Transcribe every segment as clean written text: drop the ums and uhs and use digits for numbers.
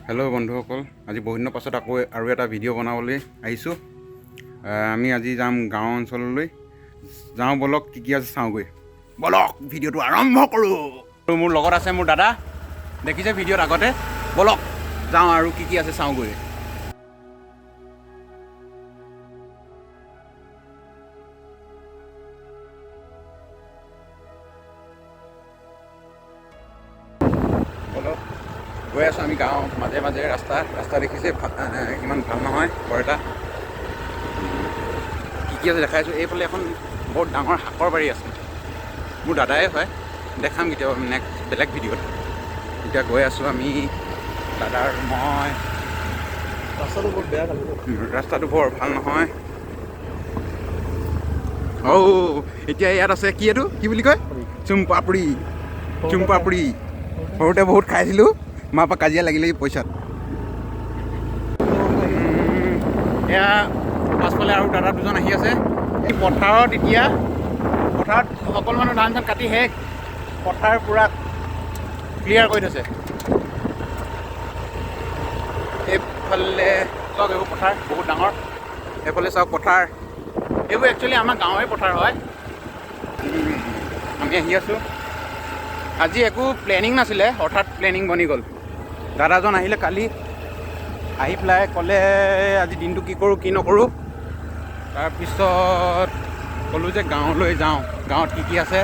Hello' বন্ধুসকল, আজি বহু দিনৰ পাছত আকৌ আৰু এটা ভিডিঅ' বনাবলৈ আহিছোঁ। আমি আজি যাম গাঁও অঞ্চললৈ। যাওঁ বলক, কি কি আছে চাওঁগৈ বলক, ভিডিঅ'টো আৰম্ভ কৰোঁ। আৰু মোৰ লগত আছে মোৰ দাদা, দেখিছে ভিডিঅ'ত আগতে। বলক যাওঁ আৰু কি কি আছে চাওঁগৈ। গৈ আছোঁ আমি গাঁও মাজে মাজে ৰাস্তা দেখিছে ইমান ভাল নহয় বৰ এটা। কি কি আছে দেখাইছোঁ। এইফালে এখন বহুত ডাঙৰ শাকৰ বাৰী আছে, মোৰ দাদাই হয়, দেখাম কেতিয়াবা নেক্সট বেলেগ ভিডিঅ'ত। এতিয়া গৈ আছোঁ আমি, দাদা আৰু মই। ৰাস্তাটো বহুত বেয়া খালি। ৰাস্তাটো বৰ ভাল নহয়। এতিয়া ইয়াত আছে কি, এইটো কি বুলি কয়? চুমপাপুৰি। সৰুতে বহুত খাইছিলোঁ, মাৰ পৰা কাজিয়া লাগিলে পইচাত। এয়া পাছফালে আৰু দাদা দুজন আহি আছে। এই পথাৰত সকলো মানুহ ধান চান কাটি শেষ, পথাৰ পূৰা ক্লিয়াৰ কৰি থৈছে। এইফালে চাওক, এইবোৰ পথাৰ বহুত ডাঙৰ। এইফালে চাওক পথাৰ, এইবোৰ একচুৱেলি আমাৰ গাঁৱৰে পথাৰ হয়। আমি আহি আছোঁ। আজি একো প্লেনিং নাছিলে, হঠাৎ প্লেনিং বনি গ'ল। দাদাজন আহিলে কালি, আহি পেলাই ক'লে আজি দিনটো কি কৰোঁ কি নকৰোঁ। তাৰপিছত ক'লোঁ যে গাঁৱলৈ যাওঁ, গাঁৱত কি কি আছে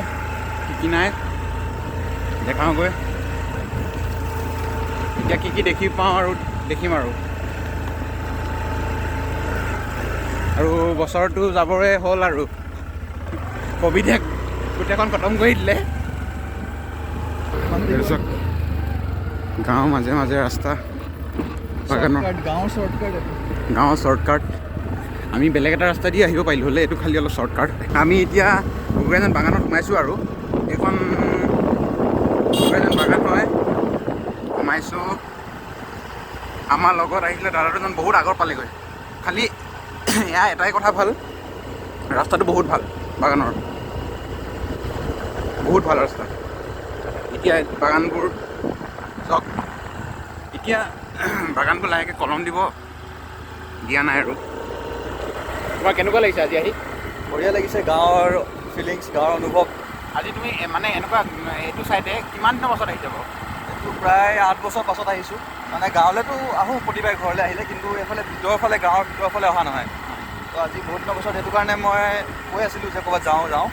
কি কি নাই দেখাওঁগৈ। এতিয়া কি কি দেখি পাওঁ আৰু দেখিম আৰু বছৰটো যাবৰে হ'ল আৰু ক'ভিডে গোটেইখন খতম কৰি দিলে। গাঁৱৰ মাজে মাজে ৰাস্তা, গাঁৱৰ শ্বৰ্টকাট। আমি বেলেগ এটা ৰাস্তা দি আহিব পাৰিলোঁ হ'লে, এইটো খালি অলপ শ্বৰ্টকাট। আমি এতিয়া গুগৰাজান বাগানত সোমাইছোঁ আৰু এইখন গুগৰাজান বাগান হয়। সোমাইছোঁ। আমাৰ লগত আহিলে দাদা দুজন বহুত আগৰ পালেগৈ। খালি এয়া এটাই কথা ভাল, ৰাস্তাটো বহুত ভাল, বাগানৰ বহুত ভাল ৰাস্তা। এতিয়া বাগানবোৰ চাওক, এতিয়া বাগানবোৰ লাহেকৈ কলম দিব, দিয়া নাই আৰু। তোমাৰ কেনেকুৱা লাগিছে আজি আহি? বঢ়িয়া লাগিছে, গাঁৱৰ ফিলিংছ, গাঁৱৰ অনুভৱ। আজি তুমি মানে এনেকুৱা এইটো ছাইডে কিমান দিনৰ পাছত আহি যাব? এইটো প্ৰায় 8 বছৰ পাছত আহিছোঁ। মানে গাঁৱলৈতো আহোঁ প্ৰতিবাৰে ঘৰলৈ আহিলে, কিন্তু এইফালে গাঁৱৰ ভিতৰৰ ফালে অহা নহয়। তো আজি বহুত দিনৰ পাছত, সেইটো কাৰণে মই কৈ আছিলোঁ যে ক'ৰবাত যাওঁ।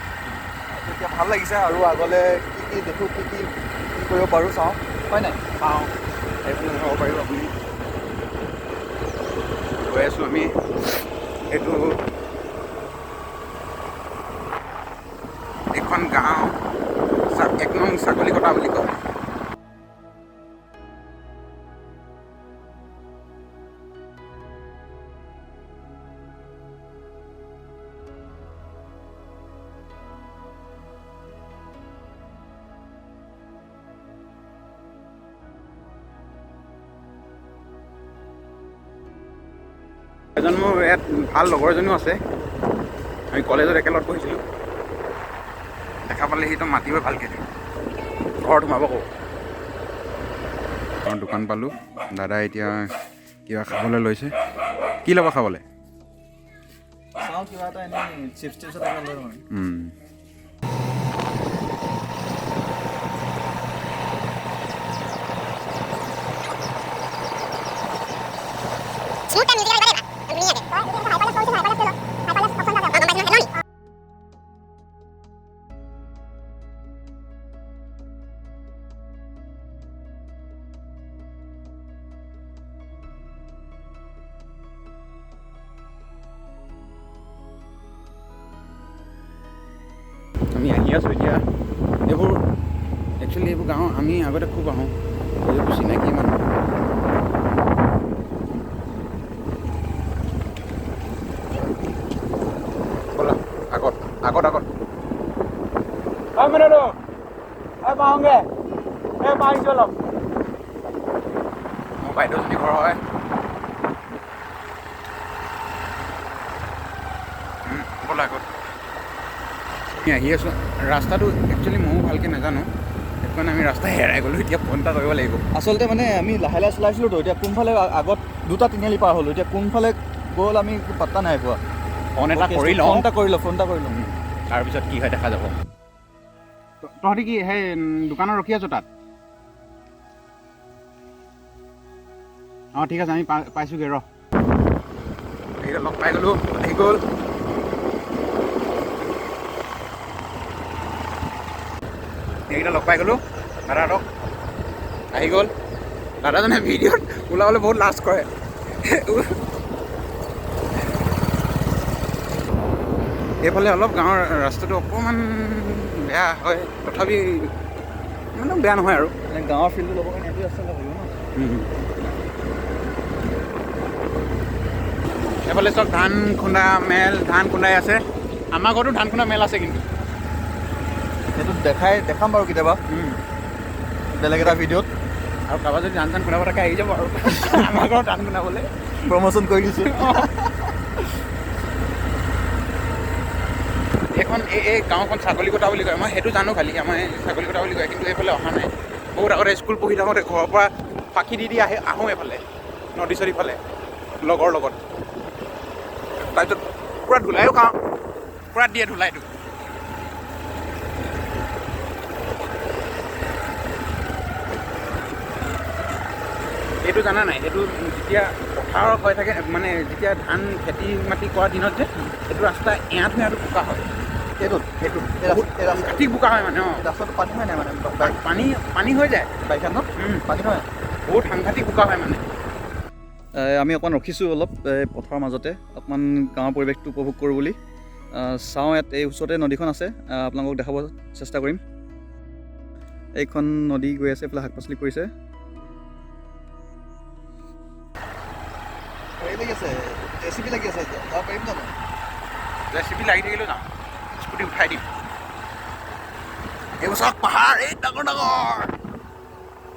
এতিয়া ভাল লাগিছে, আৰু আগলৈ কি দেখোঁ, কি কৰিব পাৰোঁ চাওঁ, হয় নাই? চাওঁ, এইফালে যাব পাৰিব আপুনি। গৈ আছোঁ আমি। এইটো এখন গাঁও, 1 নং ছাগলী কটা বুলি কয়। এজন মোৰ ইয়াত ভাল লগৰ এজনো আছে, আমি কলেজত একেলগত পঢ়িছিলোঁ। দেখা পালে সিটো মাতিব ভালকৈ, ঘৰত সোমাব কওঁ। দোকান পালোঁ, দাদাই এতিয়া কিবা খাবলৈ লৈছে। কি ল'ব খাবলৈ? চাওঁ কিবা এটা, এনেই চিপছ এটা লৈ লওঁ। আমি আহি আছোঁ এতিয়া। এইবোৰ একচুৱেলি এইবোৰ গাঁও আমি আগতে খুব আহোঁ, এইবোৰ চিনাকি মানুহ। ব'লা আগত মোৰ বাইদেউজনী ঘৰ হয়। ব'লা আগত। আমি আহি আছোঁ। ৰাস্তাটো একচুৱেলি ময়ো ভালকৈ নাজানো, কাৰণে আমি ৰাস্তা হেৰাই গ'লোঁ। এতিয়া ফোন এটা কৰিব লাগিব। আচলতে মানে আমি লাহে লাহে চলাইছিলোঁতো, এতিয়া কোনফালে আগত 2টা তিনিআলি পাৰ হ'লোঁ, এতিয়া কোনফালে গ'ল আমি পাত্তা নাই পোৱা। ফোন এটা কৰি লওঁ, ফোন এটা কৰি লওঁ। তাৰপিছত কি হয় দেখা যাব। তহঁতি কি সেই দোকানত ৰখি আছ তাত? অঁ ঠিক আছে, আমি পাইছোঁগৈ ৰ। এইকেইটা লগ পাই গ'লোঁ, আহি গ'ল। এইকেইটা লগ পাই গ'লোঁ দাদাহঁতক, আহি গ'ল। দাদাজনে ভিডিঅ'ত ওলাবলৈ বহুত লাজ কৰে। এইফালে অলপ গাঁৱৰ ৰাস্তাটো অকণমান বেয়া হয়, তথাপি ইমানো বেয়া নহয় আৰু। মানে গাঁৱৰ ফিল্ডটো ল'বৰ কাৰণে এইটো ৰাস্তা লাগিব ন। এইফালে চব ধান খুন্দাই আছে। আমাৰ ঘৰতো ধান খুন্দা মেল আছে কিন্তু। সেইটো দেখাম বাৰু কেতিয়াবা বেলেগ এটা ভিডিঅ'ত। আৰু কাৰোবাৰ যদি ধান খুন্দাব থাকে আহি যাব আৰু আমাৰ ঘৰত ধান খুন্দাবলৈ প্ৰমোশ্যন কৰি দিছোঁ। এইখন এই গাঁওখন ছাগলীকটা বুলি কয়। মই সেইটো জানো, খালি আমাৰ ছাগলীকটা বুলি কয়, কিন্তু এইফালে অহা নাই। বহুত আগতে স্কুল পঢ়ি থাকোঁতে ঘৰৰ পৰা ফাঁকি দি আহোঁ এইফালে নদী চদীফালে লগৰ লগত। তাৰপিছত পূৰা ধুলাইও খাওঁ, পূৰা দিয়ে ধুলাইটো। এইটো জানা নাই, এইটো যেতিয়া পথাৰত হৈ থাকে, মানে যেতিয়া ধান খেতি মাটি কৰা দিনত যে এইটো ৰাস্তা এআঁঠু বোকা হয়। সেইটো ঠিক বোকা হয় মানে। ৰাস্তাটো পানী হয় নাই মানে পানী হৈ যায় বাৰিষাত পানী হয়, বহুত সাংঘাতিক বোকা হয় মানে। আমি অকণমান ৰখিছোঁ অলপ পথাৰৰ মাজতে, অকণমান গাঁৱৰ পৰিৱেশটো উপভোগ কৰোঁ বুলি। চাওঁ, ইয়াত এই ওচৰতে নদীখন আছে, আপোনালোকক দেখাব চেষ্টা কৰিম। এইখন নদী গৈ আছে, এইফালে শাক পাচলি কৰিছে। জেচিবি লাগি আছে, যাব পাৰিম জানো? জেচিবি লাগি থাকিলেও যাওঁ, স্কুটি উঠাই দিম। এইবোৰ চব পাহাৰ, এই ডাঙৰ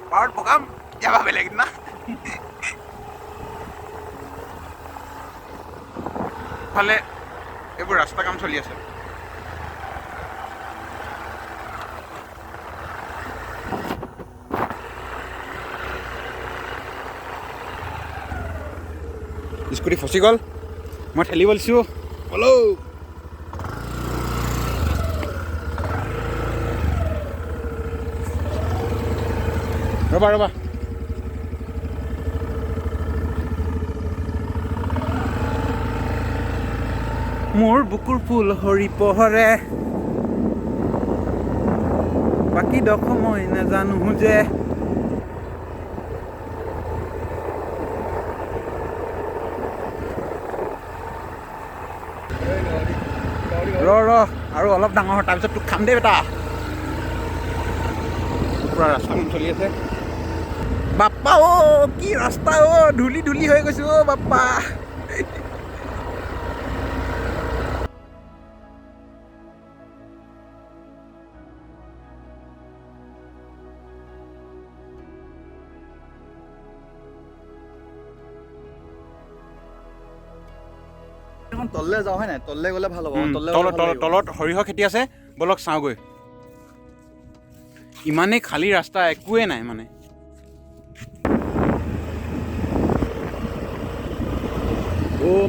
পাহাৰত বগাম, যাবা বেলেগ না। ফালে এইবোৰ ৰাস্তা কাম চলি আছে। স্কুটি ফচি গ'ল, মই ঠেলিব লৈছোঁ। বলো ৰ'বা মোৰ বুকুৰ ফুল সৰি পহৰে, বাকী দখ মই নাজানো যে। ৰ আৰু অলপ ডাঙৰ হয়, তাৰপিছত তোক খাম দেই বেটা। পুৰা ৰাস্তা কাম চলি আছে। বাপ্পা কি ৰাস্তা ধূলি হৈ গৈছো বাপ্পা। তললৈ যাওঁ হয় নাই? তললৈ গ'লে ভাল হ'ব। তলত সৰিয়হ খেতি আছে, বলক চাওঁগৈ। ইমানেই খালী ৰাস্তা, একোৱে নাই মানে।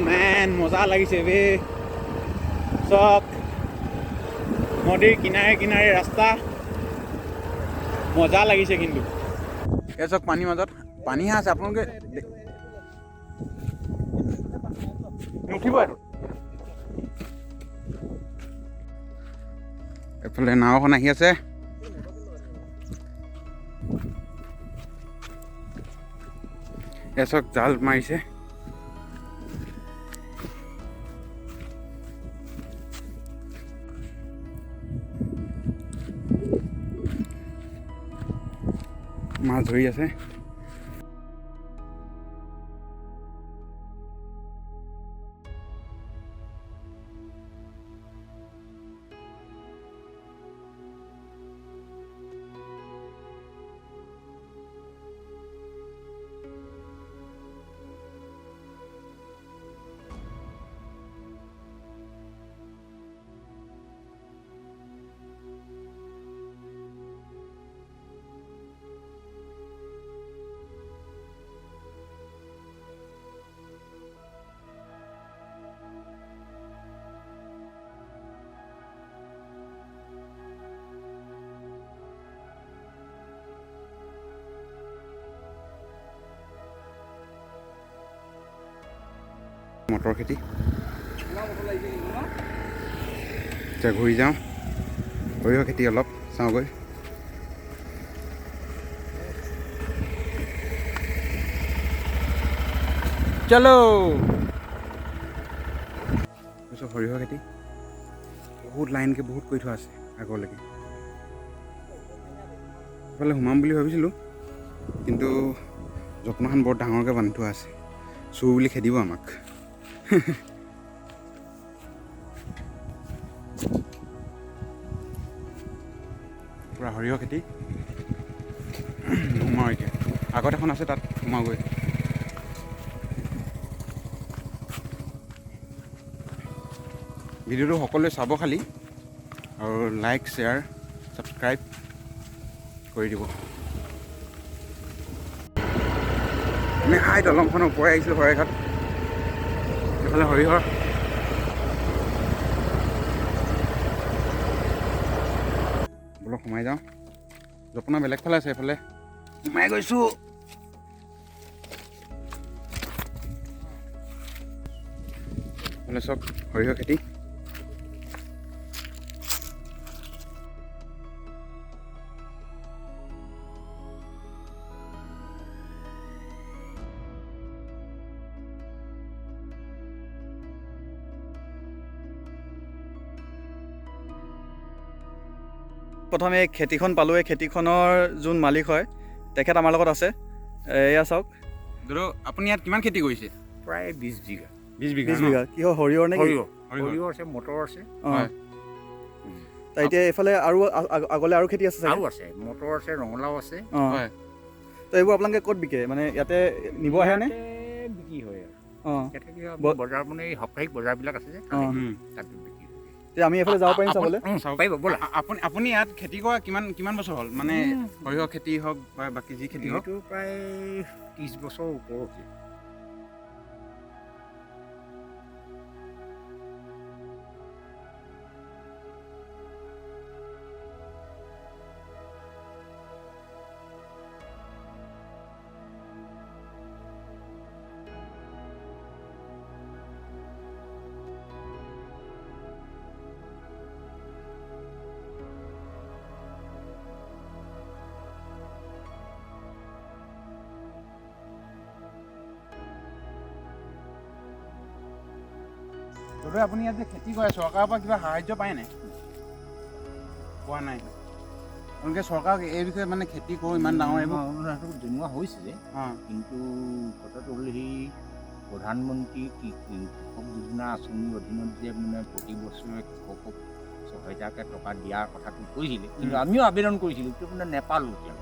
মেন মজা লাগিছে বে। চক নদীৰ কিনাৰে ৰাস্তা, মজা লাগিছে কিন্তু। এই চক পানীৰ মাজত পানীহে আছে, আপোনালোকে নুঠিব এইটো। এইফালে নাও এখন আহি আছে। এচক জাল মাৰিছে। মাছ ধৰি আছে। মটৰ খেতি এতিয়া ঘূৰি যাওঁ সৰিয়হ খেতি অলপ চাওঁগৈ চলো সৰিয়হ খেতি বহুত লাইনকৈ বহুত কৰি থোৱা আছে আগলৈকে এইফালে সোমাম বুলি ভাবিছিলোঁ কিন্তু জপনাখন বৰ ডাঙৰকৈ বান্ধি থোৱা আছে চুৰ বুলি খেদিব আমাক পূৰা সৰিয়হ খেতি সোমাওঁ এতিয়া আগত এখন আছে তাত সোমাওগৈ ভিডিঅ'টো সকলোৱে চাব খালি আৰু লাইক শ্বেয়াৰ ছাবস্ক্ৰাইব কৰি দিব আমি হাই দলংখনৰ ওপৰে আহিছিলোঁ শৰাইঘাট এইফালে সৰিয়হৰ বলক সোমাই যাওঁ জপনা বেলেগ ফালে আছে এইফালে সোমাই গৈছোঁ এইফালে চব সৰিয়হ খেতি প্ৰথমে খেতিখন পালোঁ এই খেতিখনৰ যোন মালিক হয় তেখেত আমাৰ লগত আছে এয়া চাওক দাদা আপুনি ইয়াত কিমান খেতি কৰিছে প্ৰায় 20 বিঘা 20 বিঘা 20 বিঘা কি হয় সৰিয়হৰ নে কি সৰিয়হ আছে মটৰ আছে হয় তাৰ এতিয়া এইফালে আৰু আগলৈ আৰু খেতি আছে আৰু আছে মটৰ আছে ৰঙালাও আছে হয় তো এইবোৰ আপোনালোকে ক'ত বিকে মানে ইয়াতে নিব আহেনে বিক্ৰী হয় অঁ বজাৰ মানে এই সাপ্তাহিক বজাৰবিলাক আছে যে তাত বিক্ৰী এতিয়া আমি এইফালে যাব পাৰিম চাবলৈ চাব পাৰিব ব'লা আপুনি ইয়াত খেতি কৰা কিমান বছৰ হ'ল মানে সৰিয়হ খেতি হওক বা বাকী যি খেতি হওক এইটো প্ৰায় 30 বছৰ ওপৰ হৈছে দাদা আপুনি ইয়াত যে খেতি কৰে চৰকাৰৰ পৰা কিবা সাহায্য পায় নাই পোৱা নাই আপোনালোকে চৰকাৰক এই বিষয়ে মানে খেতি কৰোঁ ইমান ডাঙৰ এইবোৰ অনুদানটো জনোৱা হৈছিলে অঁ কিন্তু কথাটো হ'ল সেই প্ৰধানমন্ত্ৰী কৃষক যোজনা আঁচনিৰ অধীনত যে মানে প্ৰতি বছৰে কৃষকক 6,000কৈ টকা দিয়াৰ কথাটো কৈছিলে কিন্তু আমিও আবেদন কৰিছিলোঁ কিন্তু মানে নেপালোঁ এতিয়া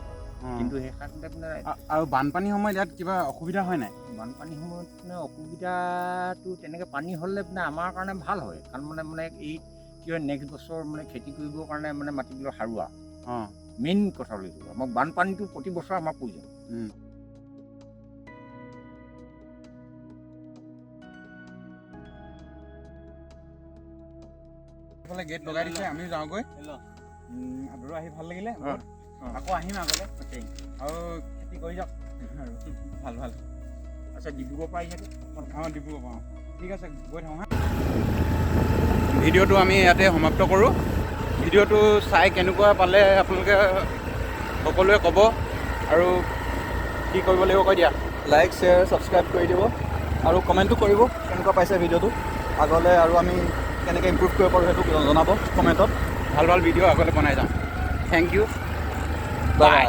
কিন্তু সেইকাৰণে মানে আৰু বানপানীৰ সময়ত ইয়াত কিবা অসুবিধা হয় নাই বানপানীৰ সময়ত মানে অসুবিধাটো তেনেকৈ পানী হ'লে মানে আমাৰ কাৰণে ভাল হয় কাৰণ মানে এই কি হয় নেক্সট বছৰ মানে খেতি কৰিবৰ কাৰণে মানে মাটিবিলাক সাৰুৱা অঁ মেইন কথা লৈ যাব আমাক বানপানীটো প্ৰতি বছৰ আমাৰ প্ৰয়োজন এইফালে গেট লগাই দিছে আমিও যাওঁগৈ দাদা আহি ভাল লাগিলে আকৌ আহিম আগলৈ আৰু খেতি কৰি যাওক আৰু ভাল ভাল আচ্ছা ডিব্ৰুগড় পৰা আহিছে অঁ ডিব্ৰুগড় পাওঁ ঠিক আছে গৈ থাকোঁ হা ভিডিঅ'টো আমি ইয়াতে সমাপ্ত কৰোঁ ভিডিঅ'টো চাই কেনেকুৱা পালে আপোনালোকে সকলোৱে ক'ব আৰু কি কৰিব লাগিব কৈ দিয়া লাইক শ্বেয়াৰ ছাবস্ক্ৰাইব কৰি দিব আৰু কমেণ্টো কৰিব কেনেকুৱা পাইছে ভিডিঅ'টো আগলৈ আৰু আমি কেনেকৈ ইম্প্ৰুভ কৰিব পাৰোঁ সেইটো জনাব কমেণ্টত ভাল ভাল ভিডিঅ' আগলৈ বনাই যাম থেংক ইউ বাই